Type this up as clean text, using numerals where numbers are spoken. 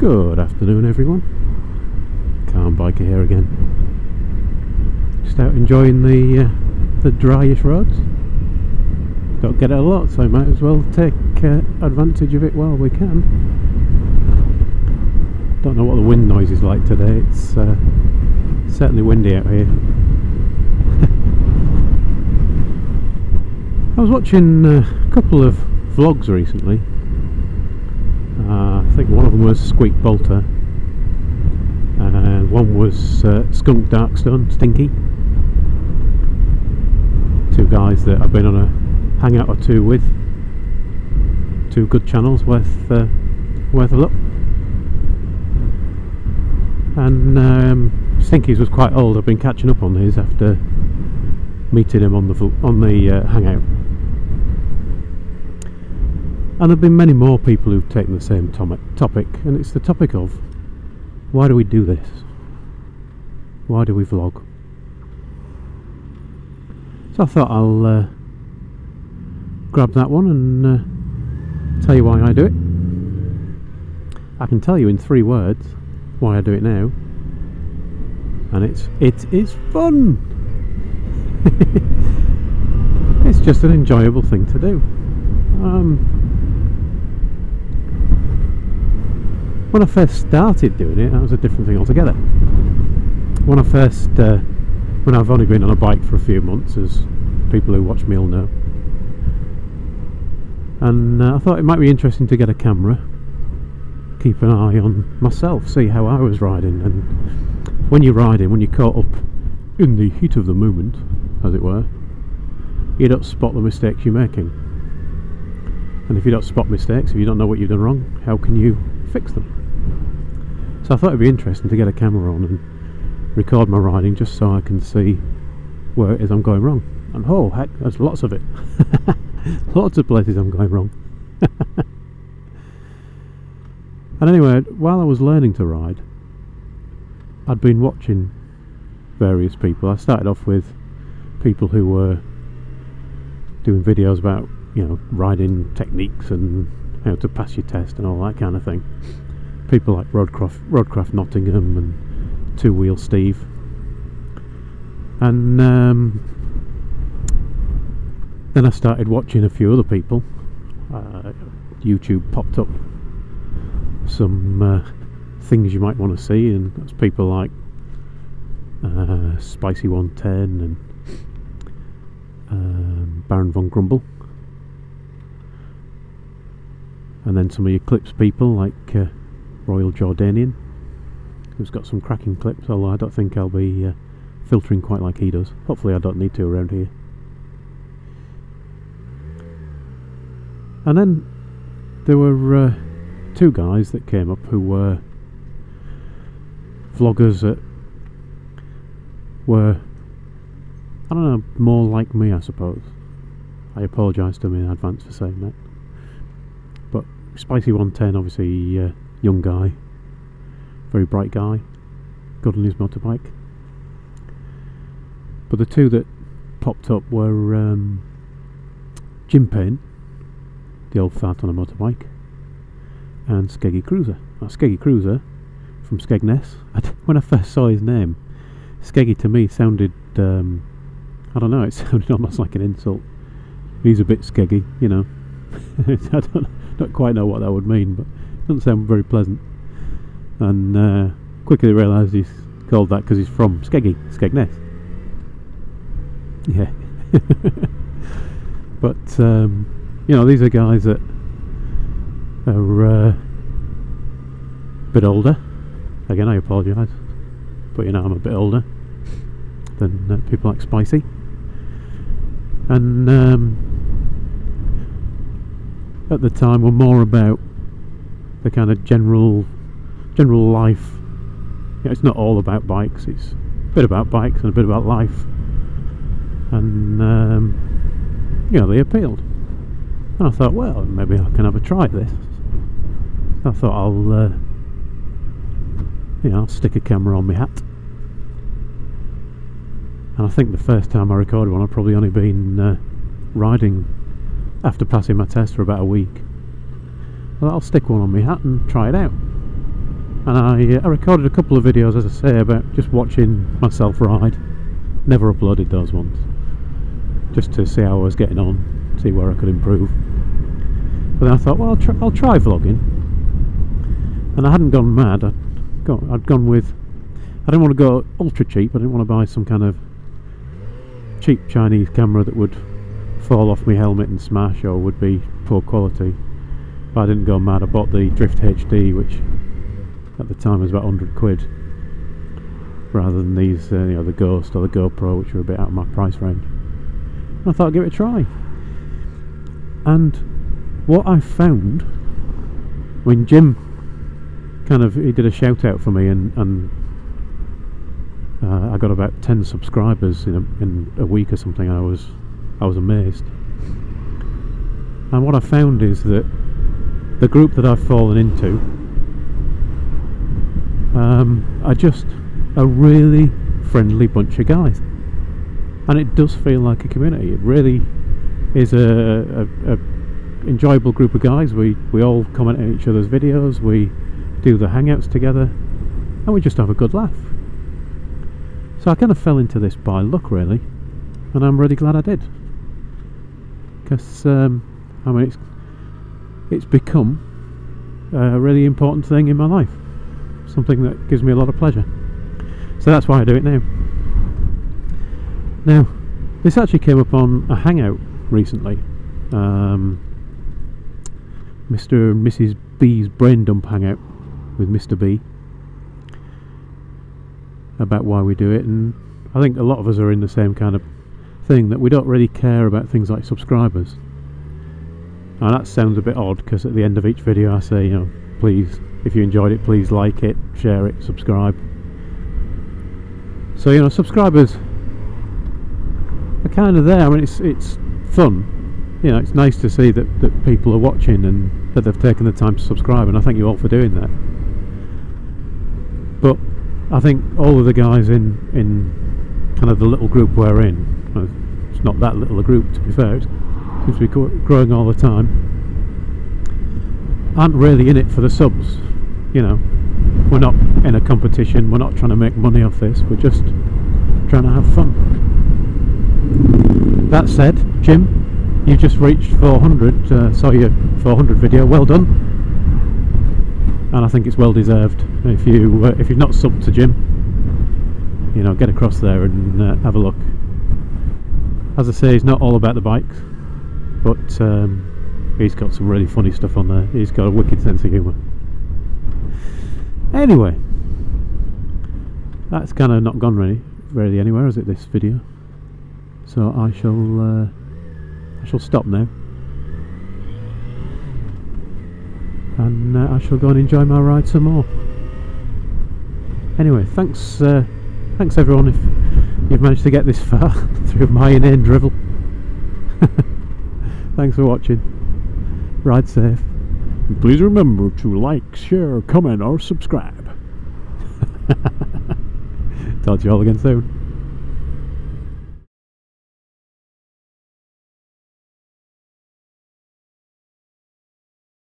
Good afternoon everyone, Calm Biker here again. Just out enjoying the dryish roads. Don't get it a lot, so I might as well take advantage of it while we can. Don't know what the wind noise is like today, it's certainly windy out here. I was watching a couple of vlogs recently. I think one of them was Squeak Boulter and one was Skunk Darkstone, Stinky. Two guys that I've been on a hangout or two with. Two good channels worth a look. And Stinky's was quite old. I've been catching up on his after meeting him on the hangout. And there have been many more people who've taken the same topic, and it's the topic of why do we do this? Why do we vlog? So I thought I'll grab that one and tell you why I do it. I can tell you in 3 words why I do it now, and it is fun. It's just an enjoyable thing to do. When I first started doing it, that was a different thing altogether. When I've only been on a bike for a few months, as people who watch me will know, and I thought it might be interesting to get a camera, keep an eye on myself, see how I was riding. And when you're riding, when you're caught up in the heat of the moment, as it were, you don't spot the mistakes you're making. And if you don't spot mistakes, if you don't know what you've done wrong, how can you fix them? So I thought it'd be interesting to get a camera on and record my riding, just so I can see where it is I'm going wrong. And oh heck, there's lots of it. Lots of places I'm going wrong. And anyway, while I was learning to ride, I'd been watching various people. I started off with people who were doing videos about, you know, riding techniques and how to pass your test and all that kind of thing. People like Roadcraft Nottingham and Two Wheel Steve. And then I started watching a few other people. YouTube popped up some things you might want to see, and that's people like Spicy 110 and Baron von Grumble. And then some of your clips people like Royal Jordanian, who's got some cracking clips, although I don't think I'll be filtering quite like he does. Hopefully I don't need to around here. And then there were 2 guys that came up who were vloggers that were, I don't know, more like me, I suppose. I apologise to them in advance for saying that. But Spicy 110, obviously young guy, very bright guy, good on his motorbike. But the 2 that popped up were Jim Payne, the old fart on a motorbike, and Skeggy Cruiser. Now Skeggy Cruiser from Skegness. When I first saw his name, Skeggy to me sounded, I don't know, it sounded almost like an insult. He's a bit skeggy, you know. I don't quite know what that would mean, but it doesn't sound very pleasant. And quickly realised he's called that because he's from Skegness. Yeah. But you know, these are guys that are a bit older. Again, I apologise, but you know, I'm a bit older than people like Spicy. And at the time were more about the kind of general life. Yeah, it's not all about bikes, it's a bit about bikes and a bit about life. And you know, they appealed. And I thought, well, maybe I can have a try at this. I thought I'll you know, I'll stick a camera on my hat. And I think the first time I recorded one, I'd probably only been riding after passing my test for about a week. Well, I'll stick one on my hat and try it out. and I recorded a couple of videos, as I say, about just watching myself ride. Never uploaded those ones, just to see how I was getting on, see where I could improve. But then I thought, well, I'll try vlogging, and I hadn't gone mad. I'd gone with, I didn't want to go ultra cheap. I didn't want to buy some kind of cheap Chinese camera that would fall off my helmet and smash, or would be poor quality. But I didn't go mad. I bought the Drift HD, which at the time was about 100 quid, rather than these, the Ghost or the GoPro, which were a bit out of my price range. And I thought I'd give it a try. And what I found, when Jim he did a shout out for me, and I got about 10 subscribers in a week or something. I was amazed. And what I found is that the group that I've fallen into are just a really friendly bunch of guys, and it does feel like a community. It really is a enjoyable group of guys. We all comment on each other's videos, we do the hangouts together, and we just have a good laugh. So I kind of fell into this by luck, really, and I'm really glad I did, because I mean, it's become a really important thing in my life, something that gives me a lot of pleasure. So that's why I do it now. Now, this actually came up on a hangout recently. Mr. and Mrs. B's brain dump hangout with Mr. B, about why we do it. And I think a lot of us are in the same kind of thing, that we don't really care about things like subscribers. And that sounds a bit odd, because at the end of each video I say, please, if you enjoyed it, please like it, share it, subscribe. So subscribers are kind of there. I mean, it's fun. It's nice to see that people are watching and that they've taken the time to subscribe, and I thank you all for doing that. But I think all of the guys in kind of the little group we're in, it's not that little a group, to be fair, it seems to be growing all the time, aren't really in it for the subs. We're not in a competition, we're not trying to make money off this, we're just trying to have fun. That said, Jim, you just reached 400, saw your 400 video, well done, and I think it's well deserved. If you've not subbed to Jim, get across there and have a look. As I say, he's not all about the bikes, but he's got some really funny stuff on there. He's got a wicked sense of humour. Anyway, that's kind of not gone really anywhere, is it, this video? So I shall stop now, and I shall go and enjoy my ride some more. Anyway, thanks everyone if you've managed to get this far through my inane drivel. Thanks for watching. Ride safe. And please remember to like, share, comment or subscribe. Talk to you all again soon.